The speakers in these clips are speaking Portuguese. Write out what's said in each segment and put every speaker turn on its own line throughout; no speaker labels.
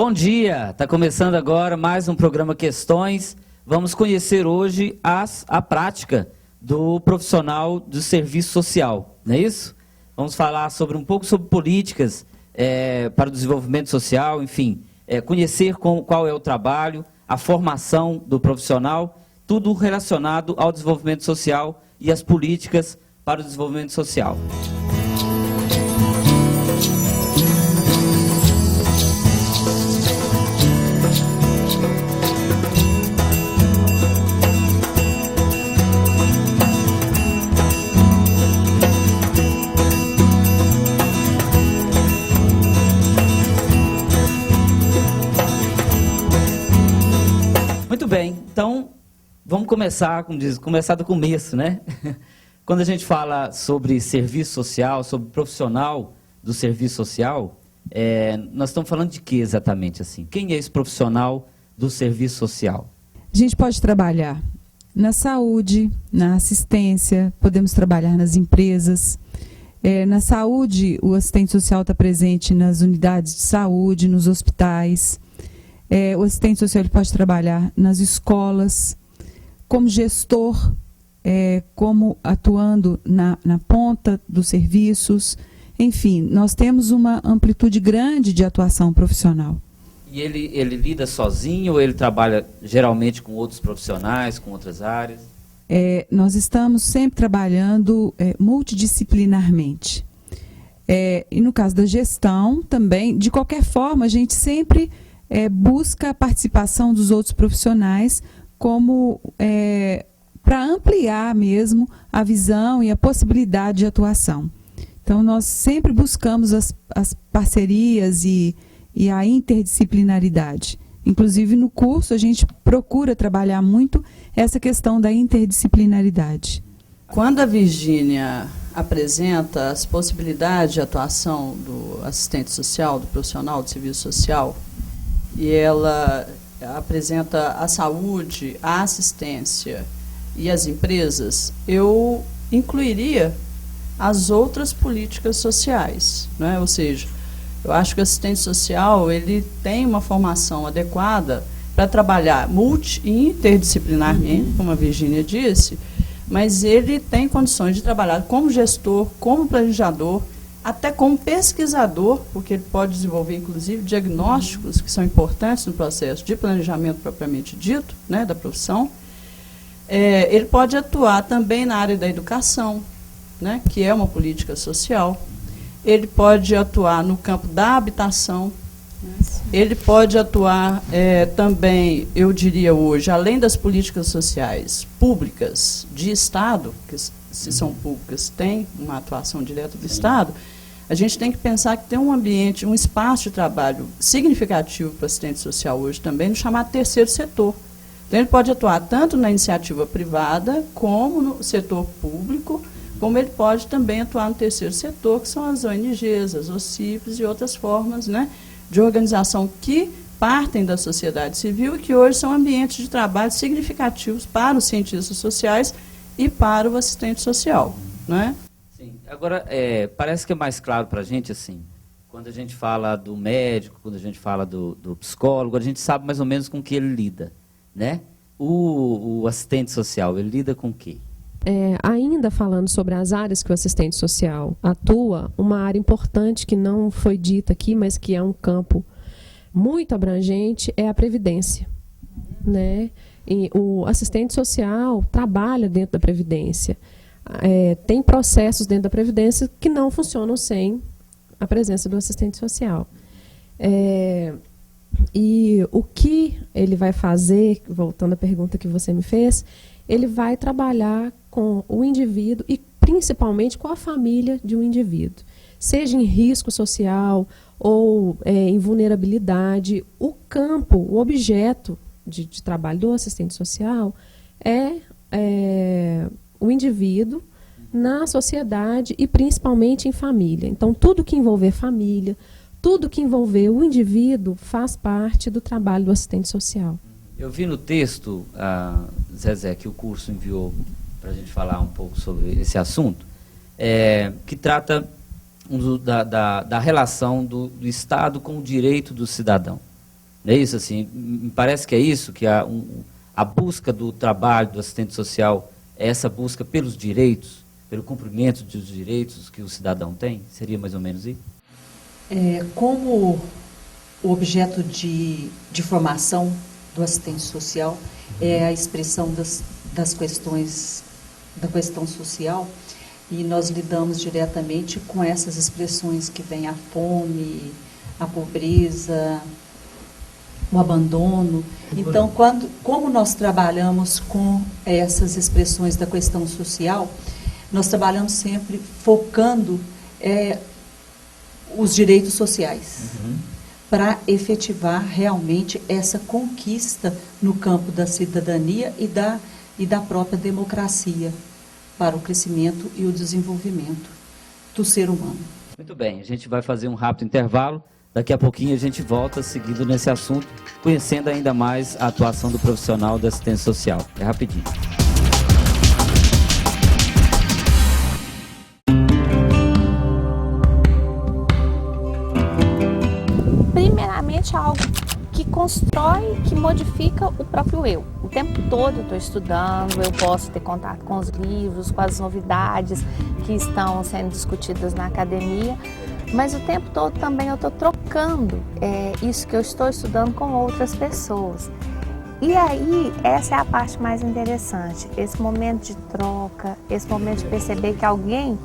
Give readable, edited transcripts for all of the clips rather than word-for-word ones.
Bom dia, está começando agora mais um programa Questões. Vamos conhecer hoje a prática do profissional do serviço social, não é isso? Vamos falar um pouco sobre políticas para o desenvolvimento social, enfim, conhecer qual é o trabalho, a formação do profissional, tudo relacionado ao desenvolvimento social e as políticas para o desenvolvimento social. Muito bem, então vamos começar, como diz, começar do começo, né? Quando a gente fala sobre serviço social, sobre profissional do serviço social, nós estamos falando de quê exatamente assim? Quem é esse profissional do serviço social?
A gente pode trabalhar na saúde, na assistência, podemos trabalhar nas empresas. Na saúde, o assistente social está presente nas unidades de saúde, nos hospitais. O assistente social ele pode trabalhar nas escolas, como gestor, como atuando na ponta dos serviços. Enfim, nós temos uma amplitude grande de atuação profissional.
E ele lida sozinho ou ele trabalha geralmente com outros profissionais, com outras áreas?
Nós estamos sempre trabalhando multidisciplinarmente. E no caso da gestão também, de qualquer forma, a gente sempre busca a participação dos outros profissionais como para ampliar mesmo a visão e a possibilidade de atuação. Então, nós sempre buscamos as parcerias e a interdisciplinaridade. Inclusive, no curso, a gente procura trabalhar muito essa questão da interdisciplinaridade.
Quando a Virgínia apresenta as possibilidades de atuação do assistente social, do profissional do serviço social, e ela apresenta a saúde, a assistência e as empresas, eu incluiria as outras políticas sociais, né? Ou seja, eu acho que o assistente social ele tem uma formação adequada para trabalhar multi e interdisciplinarmente, como a Virgínia disse, mas ele tem condições de trabalhar como gestor, como planejador, até como pesquisador, porque ele pode desenvolver, inclusive, diagnósticos que são importantes no processo de planejamento propriamente dito, né, da profissão. Ele pode atuar também na área da educação, né, que é uma política social. Ele pode atuar no campo da habitação. Ele pode atuar também, eu diria hoje, além das políticas sociais públicas de Estado, que se são públicas, tem uma atuação direta do Estado, a gente tem que pensar que tem um ambiente, um espaço de trabalho significativo para o assistente social hoje também, no chamado terceiro setor. Então, ele pode atuar tanto na iniciativa privada, como no setor público, como ele pode também atuar no terceiro setor, que são as ONGs, as OCIPs e outras formas, né, de organização que partem da sociedade civil e que hoje são ambientes de trabalho significativos para os cientistas sociais e para o assistente social, não é?
Sim. Agora, parece que é mais claro para a gente, assim, quando a gente fala do médico, quando a gente fala do psicólogo, a gente sabe mais ou menos com o que ele lida, né? O assistente social, ele lida com o quê?
Ainda falando sobre as áreas que o assistente social atua, uma área importante que não foi dita aqui, mas que é um campo muito abrangente, é a previdência, né? E o assistente social trabalha dentro da previdência. Tem processos dentro da previdência que não funcionam sem a presença do assistente social. E o que ele vai fazer, voltando à pergunta que você me fez, ele vai trabalhar com o indivíduo e principalmente com a família de um indivíduo. Seja em risco social ou em vulnerabilidade, o campo, o objeto de trabalho do assistente social é o indivíduo na sociedade e principalmente em família. Então, tudo que envolver família, tudo que envolver o indivíduo faz parte do trabalho do assistente social.
Eu vi no texto, Zezé, que o curso enviou para a gente falar um pouco sobre esse assunto, que trata da relação do Estado com o direito do cidadão. Não é isso? Assim, me parece que é isso, que a busca do trabalho do assistente social é essa busca pelos direitos, pelo cumprimento dos direitos que o cidadão tem? Seria mais ou menos isso?
Como o objeto de formação do assistente social é a expressão das questões, da questão social, e nós lidamos diretamente com essas expressões que vêm a fome, a pobreza, o abandono. Então, como nós trabalhamos com essas expressões da questão social, nós trabalhamos sempre focando os direitos sociais, para efetivar realmente essa conquista no campo da cidadania e da própria democracia, para o crescimento e o desenvolvimento do ser humano.
Muito bem, a gente vai fazer um rápido intervalo. Daqui a pouquinho a gente volta seguindo nesse assunto, conhecendo ainda mais a atuação do profissional da assistência social. É rapidinho.
Primeiramente, algo que constrói, que modifica o próprio eu. O tempo todo eu estou estudando, eu posso ter contato com os livros, com as novidades que estão sendo discutidas na academia, mas o tempo todo também eu estou trocando isso que eu estou estudando com outras pessoas. E aí, essa é a parte mais interessante, esse momento de troca, esse momento de perceber que alguém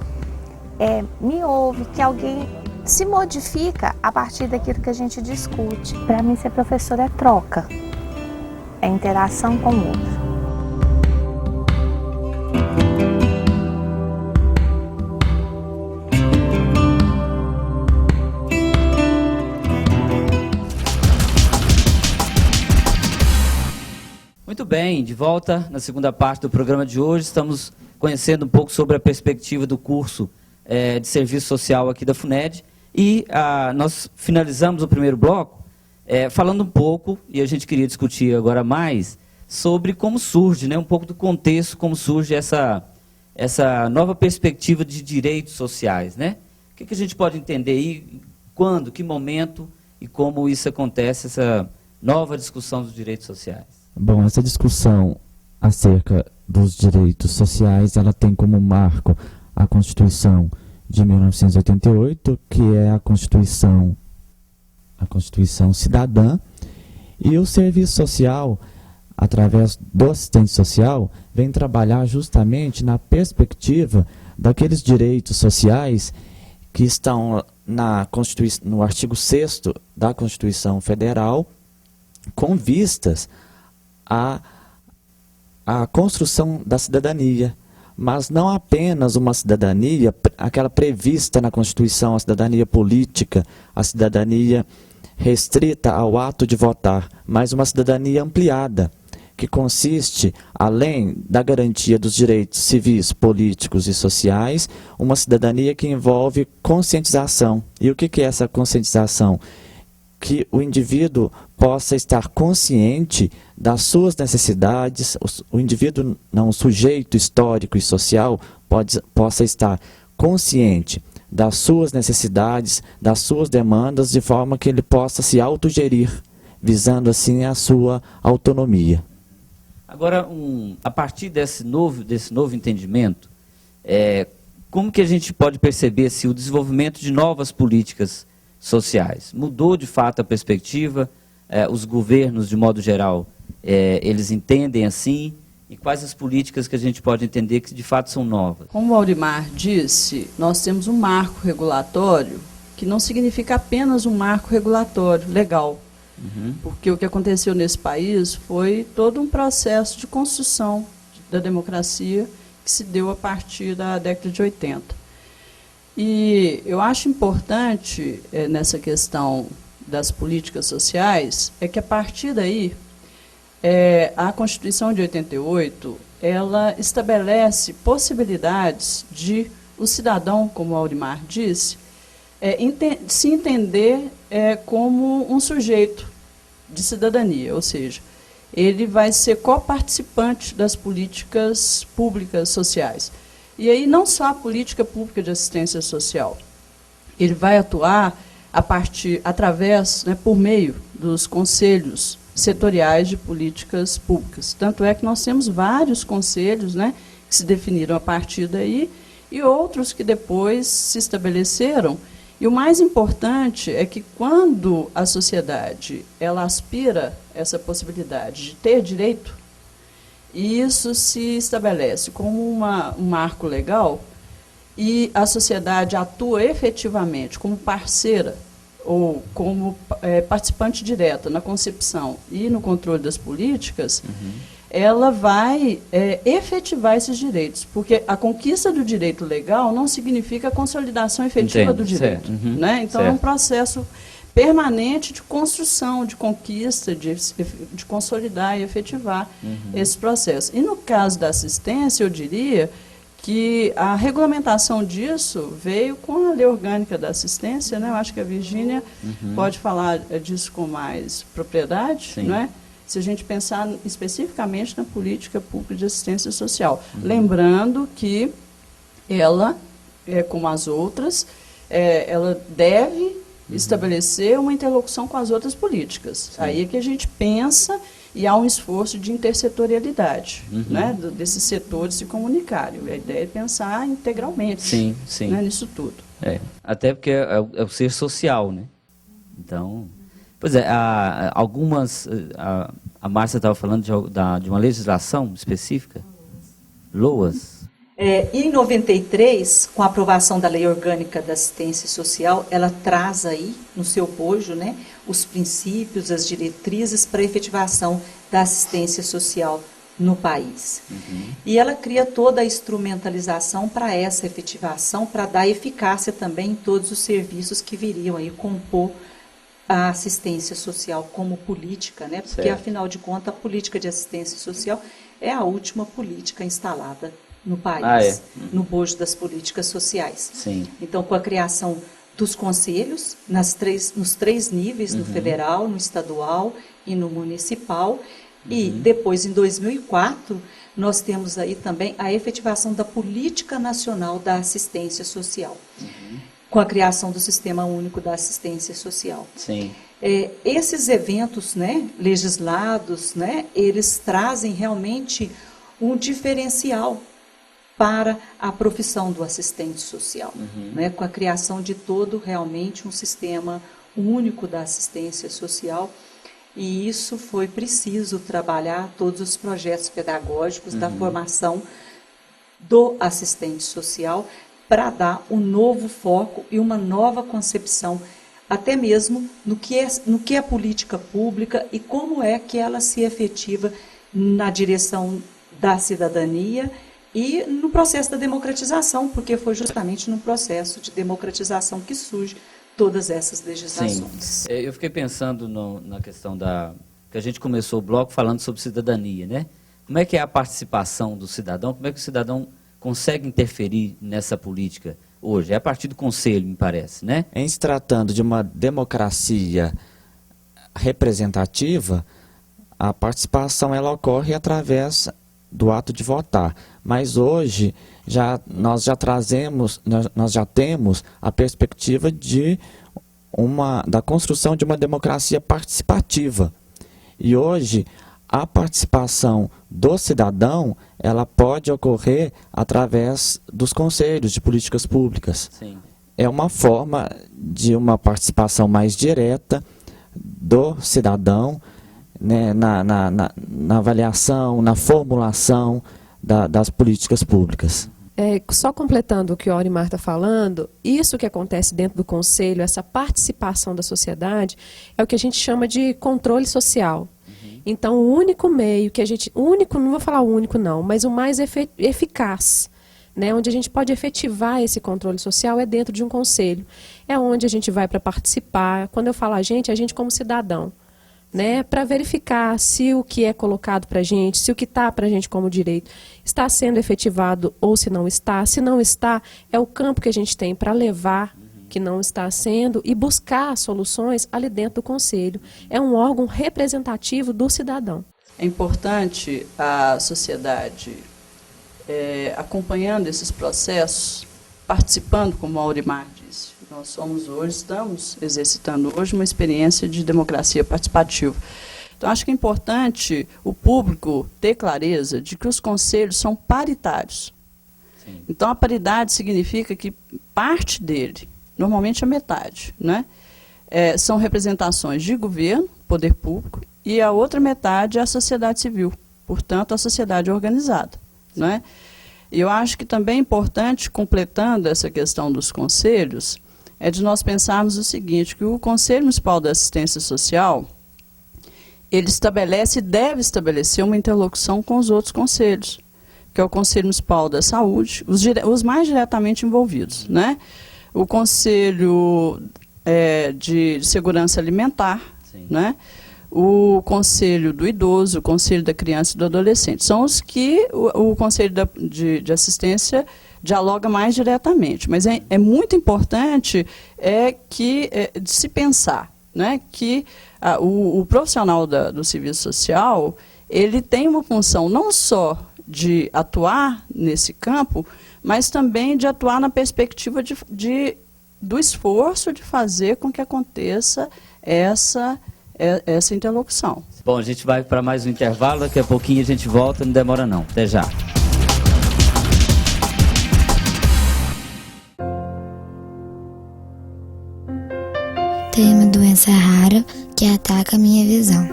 me ouve, que alguém se modifica a partir daquilo que a gente discute. Para mim, ser professor é troca, é interação com o outro.
Muito bem, de volta na segunda parte do programa de hoje. Estamos conhecendo um pouco sobre a perspectiva do curso de serviço social aqui da FUNED. E nós finalizamos o primeiro bloco falando um pouco, e a gente queria discutir agora mais, sobre como surge, né, um pouco do contexto, como surge essa nova perspectiva de direitos sociais. Né? O que a gente pode entender aí, quando, que momento e como isso acontece, essa nova discussão dos direitos sociais?
Bom, essa discussão acerca dos direitos sociais, ela tem como marco a Constituição de 1988, que é a Constituição cidadã, e o serviço social, através do assistente social, vem trabalhar justamente na perspectiva daqueles direitos sociais que estão no artigo 6º da Constituição Federal, com vistas à construção da cidadania, mas não apenas uma cidadania, aquela prevista na Constituição, a cidadania política, a cidadania restrita ao ato de votar, mas uma cidadania ampliada, que consiste, além da garantia dos direitos civis, políticos e sociais, uma cidadania que envolve conscientização. E o que é essa conscientização? Que o indivíduo possa estar consciente das suas necessidades, o indivíduo, não, o sujeito histórico e social possa estar consciente das suas necessidades, das suas demandas, de forma que ele possa se autogerir, visando assim a sua autonomia.
Agora, a partir desse novo entendimento, como que a gente pode perceber se o desenvolvimento de novas políticas sociais mudou de fato a perspectiva? Os governos, de modo geral, eles entendem assim? E quais as políticas que a gente pode entender que de fato são novas?
Como o Aurimar disse, nós temos um marco regulatório que não significa apenas um marco regulatório legal. Porque o que aconteceu nesse país foi todo um processo de construção da democracia que se deu a partir da década de 80. E eu acho importante, nessa questão das políticas sociais, que a partir daí, a Constituição de 88, ela estabelece possibilidades de o cidadão, como o Aurimar disse, se entender como um sujeito de cidadania, ou seja, ele vai ser coparticipante das políticas públicas sociais. E aí não só a política pública de assistência social, ele vai atuar através, por meio dos conselhos setoriais de políticas públicas. Tanto é que nós temos vários conselhos, né, que se definiram a partir daí e outros que depois se estabeleceram. E o mais importante é que quando a sociedade ela aspira essa possibilidade de ter direito, e isso se estabelece como um marco legal, e a sociedade atua efetivamente como parceira ou como participante direta na concepção e no controle das políticas, ela vai efetivar esses direitos, porque a conquista do direito legal não significa a consolidação efetiva do direito. Né? Então, é um processo permanente de construção, de conquista, de consolidar e efetivar esse processo. E no caso da assistência, eu diria que a regulamentação disso veio com a Lei Orgânica da Assistência, né? Eu acho que a Virgínia pode falar disso com mais propriedade, não é? Se a gente pensar especificamente na política pública de assistência social. Lembrando que ela, como as outras, ela deve estabelecer uma interlocução com as outras políticas. Aí é que a gente pensa e há um esforço de intersetorialidade, né, desses setores se comunicarem. A ideia é pensar integralmente né, nisso tudo.
Até porque é o ser social, né? Então, pois é, algumas... A Márcia estava falando de uma legislação específica? LOAS?
Em 93, com a aprovação da Lei Orgânica da Assistência Social, ela traz aí, no seu bojo, né, os princípios, as diretrizes para a efetivação da assistência social no país. E ela cria toda a instrumentalização para essa efetivação, para dar eficácia também em todos os serviços que viriam aí compor a assistência social como política, né? Porque, afinal de contas, a política de assistência social é a última política instalada no país, no bojo das políticas sociais. Então, com a criação dos conselhos, nos três níveis, no federal, no estadual e no municipal, e depois, em 2004, nós temos aí também a efetivação da Política Nacional da Assistência Social, com a criação do Sistema Único da Assistência Social. Esses eventos, né, legislados, né, eles trazem realmente um diferencial para a profissão do assistente social, né, com a criação de todo realmente um sistema único da assistência social, e isso foi preciso trabalhar todos os projetos pedagógicos da formação do assistente social para dar um novo foco e uma nova concepção, até mesmo no que é política pública e como é que ela se efetiva na direção da cidadania e no processo da democratização, porque foi justamente no processo de democratização que surge todas essas legislações.
Eu fiquei pensando na questão que a gente começou o bloco falando sobre cidadania, né? Como é que é a participação do cidadão? Como é que o cidadão consegue interferir nessa política hoje? É a partir do conselho, me parece, né?
Em se tratando de uma democracia representativa, a participação ela ocorre através do ato de votar. Mas hoje nós já temos a perspectiva da construção de uma democracia participativa. E hoje a participação do cidadão ela pode ocorrer através dos conselhos de políticas públicas. É uma forma de uma participação mais direta do cidadão, né, na avaliação, na formulação das políticas públicas.
Só completando o que a Aurimar está falando, isso que acontece dentro do conselho, essa participação da sociedade, é o que a gente chama de controle social. Então, o único meio que não vou falar o único não, mas o mais eficaz, né, onde a gente pode efetivar esse controle social é dentro de um conselho. É onde a gente vai para participar. Quando eu falo a gente como cidadão, né, para verificar se o que é colocado para a gente, se o que está para a gente como direito está sendo efetivado ou se não está. Se não está, é o campo que a gente tem para levar que não está sendo e buscar soluções ali dentro do conselho. É um órgão representativo do cidadão.
É importante a sociedade acompanhando esses processos, participando, como a Aurimar disse, Nós estamos exercitando hoje uma experiência de democracia participativa. Então, acho que é importante o público ter clareza de que os conselhos são paritários. Sim. Então, a paridade significa que parte dele, normalmente a metade, né, são representações de governo, poder público, e a outra metade é a sociedade civil, portanto, a sociedade organizada. Né? E eu acho que também é importante, completando essa questão dos conselhos, é de nós pensarmos o seguinte, que o Conselho Municipal da Assistência Social, ele estabelece e deve estabelecer uma interlocução com os outros conselhos, que é o Conselho Municipal da Saúde, os mais diretamente envolvidos, né? O Conselho de Segurança Alimentar, né? O Conselho do Idoso, o Conselho da Criança e do Adolescente. São os que o Conselho de Assistência dialoga mais diretamente. Mas é muito importante de se pensar, né, que o profissional do serviço social, ele tem uma função não só de atuar nesse campo, mas também de atuar na perspectiva do esforço de fazer com que aconteça essa interlocução.
Bom, a gente vai para mais um intervalo, daqui a pouquinho a gente volta, não demora não. Até já.
Tenho uma doença rara que ataca a minha visão.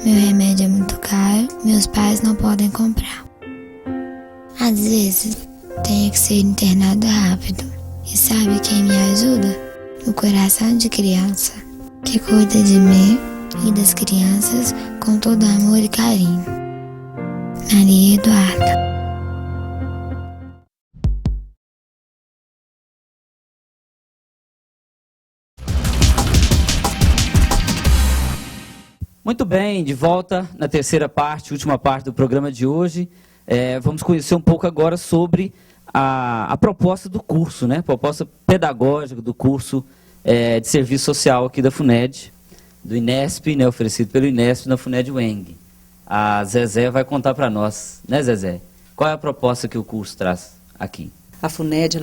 Meu remédio é muito caro, meus pais não podem comprar. Às vezes, tenho que ser internada rápido. E sabe quem me ajuda? O coração de criança, que cuida de mim e das crianças com todo amor e carinho. Maria Eduarda.
Muito bem, de volta na terceira parte, última parte do programa de hoje. Vamos conhecer um pouco agora sobre a proposta do curso, né? A proposta pedagógica do curso de serviço social aqui da FUNED, do INESP, né? Oferecido pelo INESP na FUNED UENG. A Zezé vai contar para nós, né, Zezé? Qual é a proposta que o curso traz aqui?
A FUNED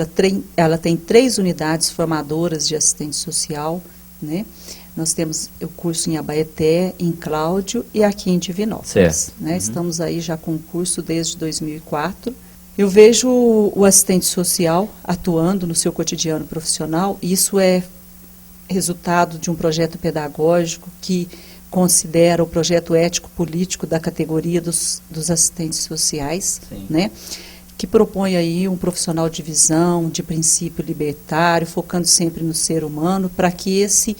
ela tem 3 unidades formadoras de assistente social, né? Nós temos o curso em Abaeté, em Cláudio e aqui em Divinópolis. Né? Uhum. Estamos aí já com o curso desde 2004. Eu vejo o assistente social atuando no seu cotidiano profissional, e isso é resultado de um projeto pedagógico que considera o projeto ético-político da categoria dos assistentes sociais, né? Que propõe aí um profissional de visão, de princípio libertário, focando sempre no ser humano, para que esse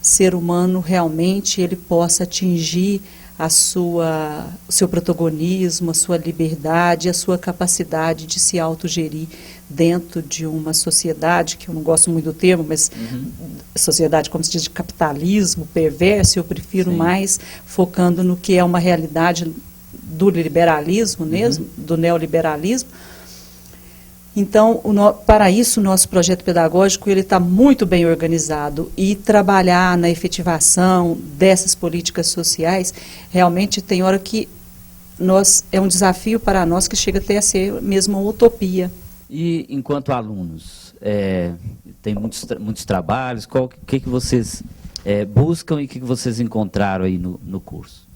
ser humano realmente ele possa atingir o seu protagonismo, a sua liberdade, a sua capacidade de se autogerir dentro de uma sociedade, que eu não gosto muito do termo, mas sociedade, como se diz, de capitalismo perverso, eu prefiro mais focando no que é uma realidade do liberalismo mesmo, do neoliberalismo. Então, para isso, o nosso projeto pedagógico está muito bem organizado, e trabalhar na efetivação dessas políticas sociais, realmente tem hora que é um desafio para nós que chega até a ser mesmo uma utopia.
E, enquanto alunos, tem muitos trabalhos, o que vocês buscam e o que vocês encontraram aí no curso?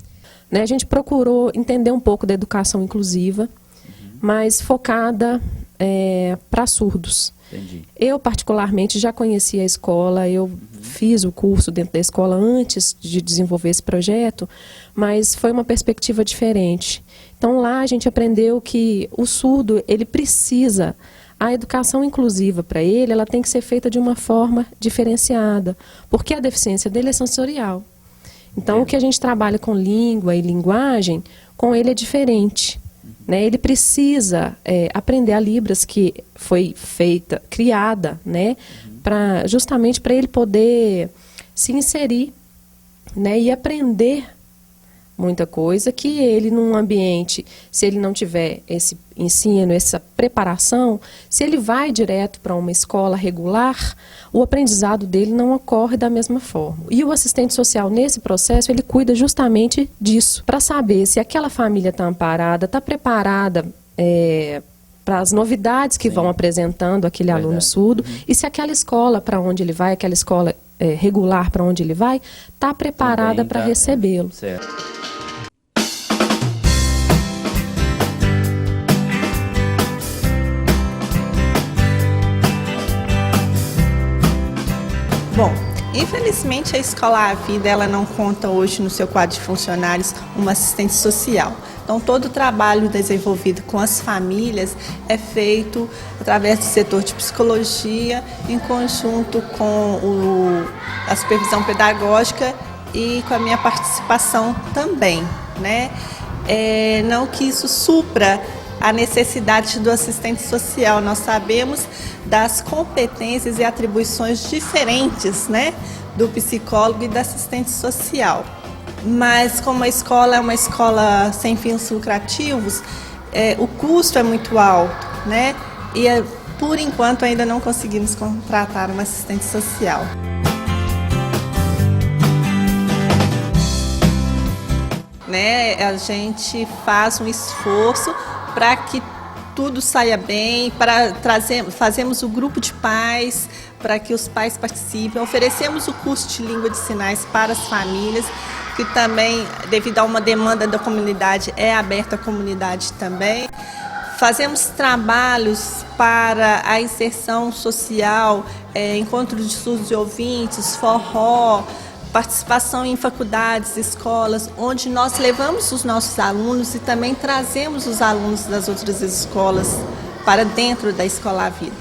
Né, a gente procurou entender um pouco da educação inclusiva, mas focada para surdos.
Entendi.
Eu, particularmente, já conhecia a escola, eu fiz o curso dentro da escola antes de desenvolver esse projeto, mas foi uma perspectiva diferente. Então, lá a gente aprendeu que o surdo, ele precisa, a educação inclusiva para ele, ela tem que ser feita de uma forma diferenciada, porque a deficiência dele é sensorial. Então, o que a gente trabalha com língua e linguagem, com ele é diferente. Né, ele precisa aprender a Libras, que foi criada, né, justamente para ele poder se inserir, né, e aprender muita coisa que ele, num ambiente, se ele não tiver esse ensino, essa preparação, se ele vai direto para uma escola regular, o aprendizado dele não ocorre da mesma forma. E o assistente social, nesse processo, ele cuida justamente disso, para saber se aquela família está amparada, está preparada para as novidades que vão apresentando aquele aluno surdo, e se aquela escola para onde ele vai, aquela escola regular para onde ele vai, está preparada para recebê-lo.
Certo.
Bom, infelizmente a Escola A Vida ela não conta hoje no seu quadro de funcionários uma assistente social. Então todo o trabalho desenvolvido com as famílias é feito através do setor de psicologia, em conjunto com a supervisão pedagógica e com a minha participação também, né? Não que isso supra a necessidade do assistente social. Nós sabemos das competências e atribuições diferentes, né, do psicólogo e da assistente social. Mas como a escola é uma escola sem fins lucrativos, o custo é muito alto, né? E por enquanto ainda não conseguimos contratar uma assistente social. Né? A gente faz um esforço para que tudo saia bem, fazemos o grupo de pais, para que os pais participem, oferecemos o curso de língua de sinais para as famílias, que também, devido a uma demanda da comunidade, é aberto à comunidade também. Fazemos trabalhos para a inserção social, encontro de surdos e ouvintes, forró, participação em faculdades, escolas, onde nós levamos os nossos alunos e também trazemos os alunos das outras escolas para dentro da Escola A Vida.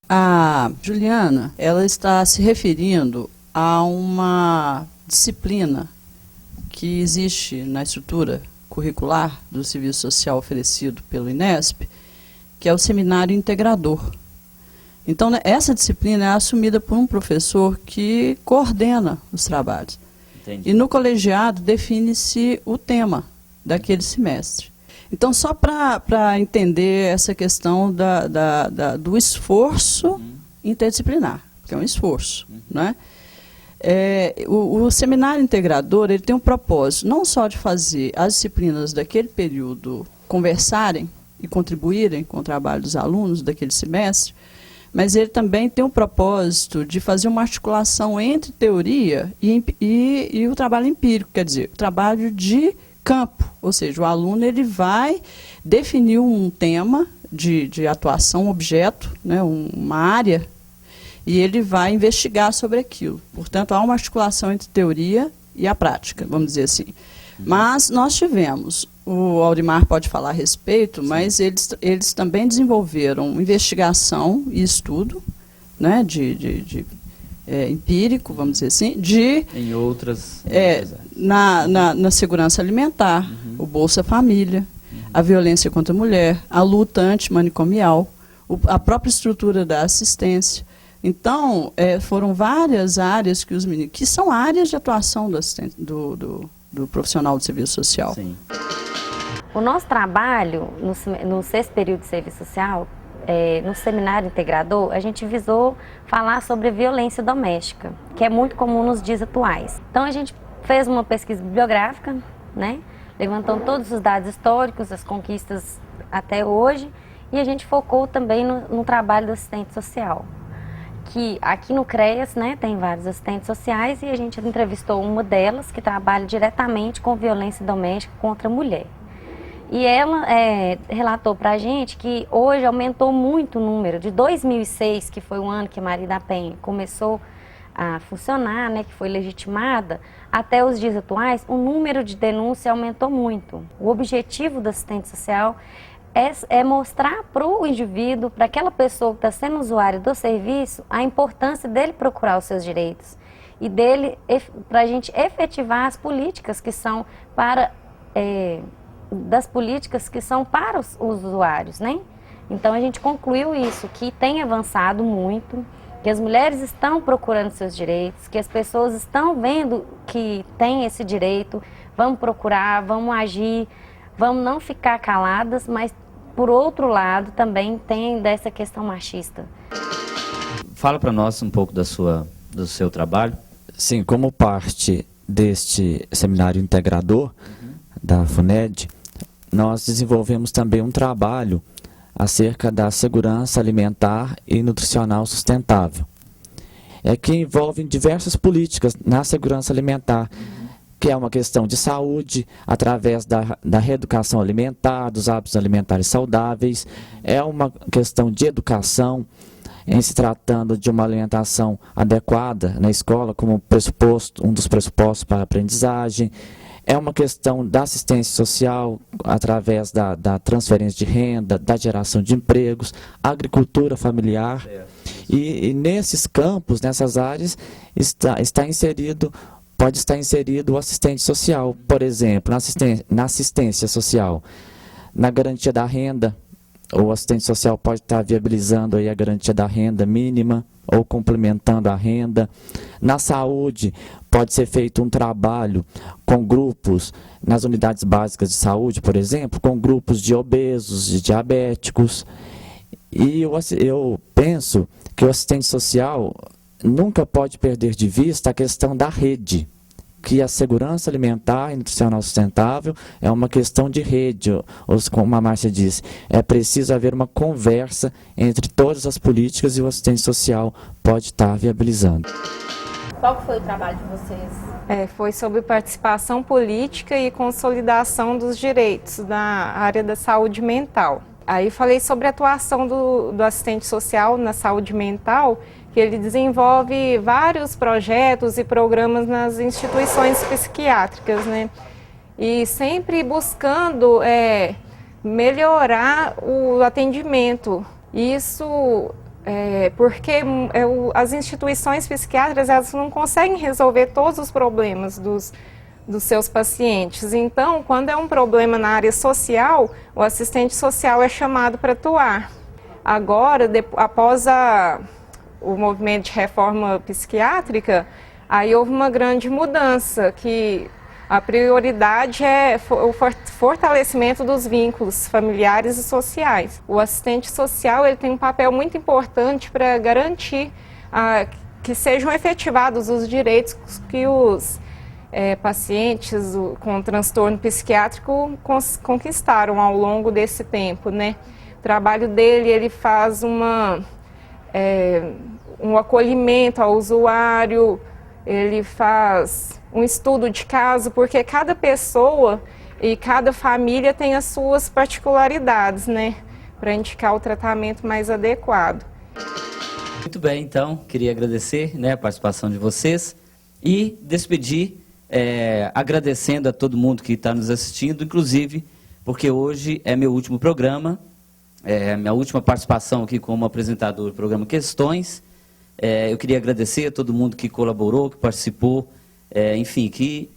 A Juliana, ela está se referindo a uma disciplina que existe na estrutura curricular do serviço social oferecido pelo INESP, que é o seminário integrador. Então, essa disciplina é assumida por um professor que coordena os trabalhos.
Entendi.
E no colegiado define-se o tema daquele semestre. Então, só para entender essa questão do esforço interdisciplinar, que é um esforço, né? O seminário integrador ele tem um propósito não só de fazer as disciplinas daquele período conversarem e contribuírem com o trabalho dos alunos daquele semestre, mas ele também tem um propósito de fazer uma articulação entre teoria e o trabalho empírico, quer dizer, o trabalho de campo, ou seja, o aluno ele vai definir um tema de atuação, um objeto, né, uma área, e ele vai investigar sobre aquilo. Portanto, há uma articulação entre teoria e a prática, vamos dizer assim. Mas nós tivemos, o Aurimar pode falar a respeito, mas eles também desenvolveram investigação e estudo, né, empírico, vamos dizer assim,
em outras
na segurança alimentar, o Bolsa Família, a violência contra a mulher, a luta antimanicomial, a própria estrutura da assistência. Então, foram várias áreas que os meninos, que são áreas de atuação do profissional de serviço social.
Sim. O nosso trabalho no 6º período de serviço social, no seminário integrador, a gente visou falar sobre violência doméstica, que é muito comum nos dias atuais. Então a gente fez uma pesquisa bibliográfica, né, levantando todos os dados históricos, as conquistas até hoje, e a gente focou também no trabalho do assistente social. Que aqui no CREAS, né, tem vários assistentes sociais e a gente entrevistou uma delas que trabalha diretamente com violência doméstica contra a mulher. E ela relatou para a gente que hoje aumentou muito o número. De 2006, que foi o ano que a Maria da Penha começou a funcionar, né, que foi legitimada, até os dias atuais, o número de denúncias aumentou muito. O objetivo do assistente social é mostrar para o indivíduo, para aquela pessoa que está sendo usuário do serviço, a importância dele procurar os seus direitos e para a gente efetivar as políticas que são para os usuários, né? Então a gente concluiu isso, que tem avançado muito, que as mulheres estão procurando seus direitos, que as pessoas estão vendo que tem esse direito, vamos procurar, vamos agir, vamos não ficar caladas, mas por outro lado também tem dessa questão machista.
fala para nós um pouco do seu trabalho.
Sim, como parte deste seminário integrador da FUNED, nós desenvolvemos também um trabalho acerca da segurança alimentar e nutricional sustentável. Que envolve diversas políticas na segurança alimentar, que é uma questão de saúde, através da reeducação alimentar, dos hábitos alimentares saudáveis, é uma questão de educação, em se tratando de uma alimentação adequada na escola, como um dos pressupostos para a aprendizagem. É uma questão da assistência social, através da transferência de renda, da geração de empregos, agricultura familiar. E nesses campos, nessas áreas, pode estar inserido o assistente social, por exemplo, na assistência social, na garantia da renda. O assistente social pode estar viabilizando aí a garantia da renda mínima ou complementando a renda. Na saúde, pode ser feito um trabalho com grupos, nas unidades básicas de saúde, por exemplo, com grupos de obesos, de diabéticos. E eu penso que o assistente social nunca pode perder de vista a questão da rede, que a segurança alimentar e nutricional sustentável é uma questão de rede. Como a Márcia disse, é preciso haver uma conversa entre todas as políticas e o assistente social pode estar viabilizando.
Qual foi o trabalho de vocês?
Foi sobre participação política e consolidação dos direitos na área da saúde mental. Aí falei sobre a atuação do assistente social na saúde mental, que ele desenvolve vários projetos e programas nas instituições psiquiátricas, né? E sempre buscando melhorar o atendimento. Isso porque as instituições psiquiátricas elas não conseguem resolver todos os problemas dos seus pacientes. Então, quando é um problema na área social, o assistente social é chamado para atuar. Agora, após o movimento de reforma psiquiátrica, aí houve uma grande mudança, que a prioridade é o fortalecimento dos vínculos familiares e sociais. O assistente social ele tem um papel muito importante para garantir que sejam efetivados os direitos que os pacientes com transtorno psiquiátrico conquistaram ao longo desse tempo, né? O trabalho dele, ele faz um acolhimento ao usuário, ele faz um estudo de caso, porque cada pessoa e cada família tem as suas particularidades, né? Para indicar o tratamento mais adequado.
Muito bem, então, queria agradecer, né, a participação de vocês e despedir agradecendo a todo mundo que está nos assistindo, inclusive porque hoje é meu último programa, minha última participação aqui como apresentador do programa Questões. Eu queria agradecer a todo mundo que colaborou, que participou, enfim, que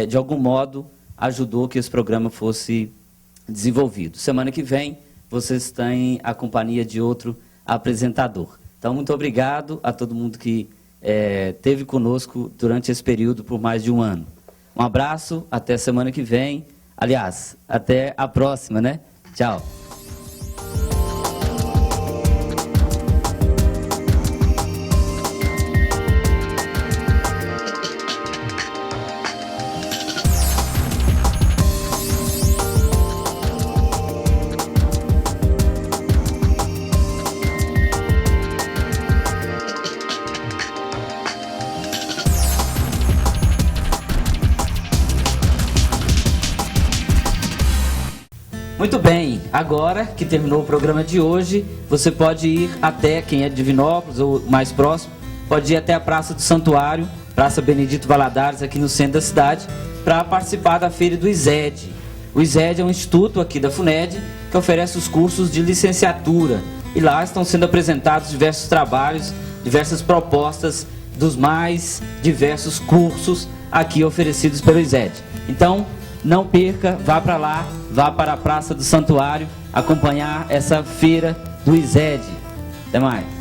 de algum modo ajudou que esse programa fosse desenvolvido. Semana que vem vocês têm a companhia de outro apresentador. Então, muito obrigado a todo mundo que esteve conosco durante esse período por mais de um ano. Um abraço, até semana que vem. Aliás, até a próxima, né? Tchau. Muito bem, agora que terminou o programa de hoje, você pode ir até, quem é de Divinópolis ou mais próximo, pode ir até a Praça do Santuário, Praça Benedito Valadares, aqui no centro da cidade, para participar da feira do ISED. O ISED é um instituto aqui da FUNED que oferece os cursos de licenciatura. E lá estão sendo apresentados diversos trabalhos, diversas propostas dos mais diversos cursos aqui oferecidos pelo ISED. Então, não perca, vá para lá, vá para a Praça do Santuário acompanhar essa feira do ISED. Até mais.